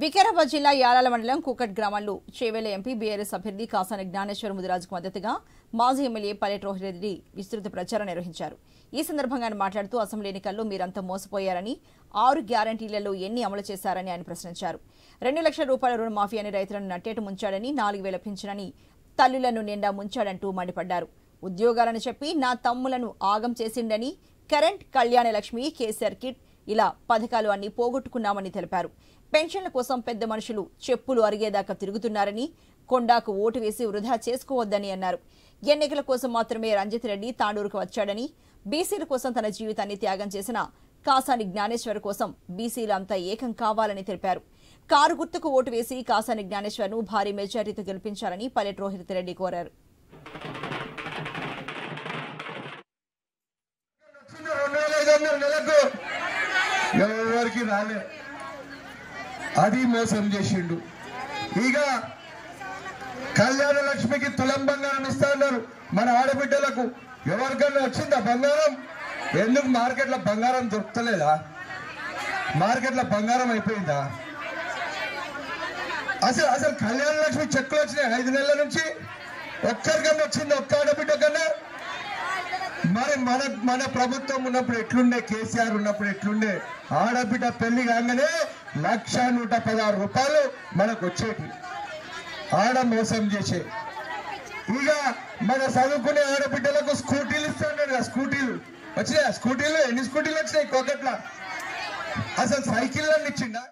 వికారాబాద్ జిల్లా యాలాల మండలం కూకట్ గ్రామంలో చేవేల ఎంపీ బీఆర్ఎస్ అభ్యర్థి కాసాని జ్ఞానేశ్వర ముదిరాజుకు మద్దతుగా మాజీ ఎమ్మెల్యే పల్లెటి రోహిరెడ్డి విస్తృత ప్రచారం నిర్వహించారు. ఈ సందర్భంగా ఆయన మాట్లాడుతూ అసెంబ్లీ ఎన్నికల్లో మీరంతా మోసపోయారని, 6 గ్యారంటీలలో ఎన్ని అమలు చేశారని ఆయన ప్రశ్నించారు. 2 లక్షల రూపాయల రుణమాఫీ అని రైతులను నట్టేట ముంచాడని, 4,000 పింఛనని తల్లులను నిండా ముంచాడంటూ మండిపడ్డారు. ఉద్యోగాలను చెప్పి నా తమ్ములను ఆగం చేసిండని, కరెంట్, కళ్యాణ లక్ష్మి, కేసీఆర్ కిట్ ఇలా పథకాలు అన్ని పోగొట్టుకున్నామని తెలిపారు. పెన్షన్ల కోసం పెద్ద మనుషులు చెప్పులు అరిగేదాకా తిరుగుతున్నారని, కొండాకు ఓటు వేసి వృధా చేసుకోవద్దని అన్నారు. ఎన్నికల కోసం మాత్రమే రంజిత్ రెడ్డి తాండూరుకు వచ్చాడని, బీసీల కోసం తన జీవితాన్ని త్యాగం చేసిన కాసాని జ్ఞానేశ్వర్ కోసం బీసీలు అంతా ఏకం కావాలని తెలిపారు. కారు గుర్తుకు ఓటు వేసి కాసాని జ్ఞానేశ్వర్ను భారీ మెజారిటీతో గెలిపించాలని పల్లెటి రోహిరెడ్డి కోరారు. ఎవరికి రాలే, అది మోసం చేసిండు. ఇక కళ్యాణ లక్ష్మికి తులం బంగారం ఇస్తా ఉన్నారు. మన ఆడబిడ్డలకు ఎవరికన్నా వచ్చిందా బంగారం? ఎందుకు మార్కెట్లో బంగారం దొరుకుతలేదా? మార్కెట్లో బంగారం అయిపోయిందా? అసలు కళ్యాణ లక్ష్మి చెక్కులు వచ్చినాయి 5 నెలల నుంచి. ఒక్కరికన్నా వచ్చిందా? ఒక్క ఆడబిడ్డ కన్నా? మరి మన ప్రభుత్వం ఉన్నప్పుడు ఎట్లుండే, కేసీఆర్ ఉన్నప్పుడు ఎట్లుండే? ఆడబిడ్డ పెళ్లి కాగానే 1,116 రూపాయలు మనకు వచ్చేటి. ఆడ మోసం చేసే. ఇక మన చదువుకునే ఆడబిడ్డలకు స్కూటీలు ఇస్తున్నాడు కదా. స్కూటీలు వచ్చినాయి. స్కూటీలు ఎన్ని స్కూటీలు వచ్చినాయి కోకట్ల? అసలు సైకిల్ ఇచ్చిండా?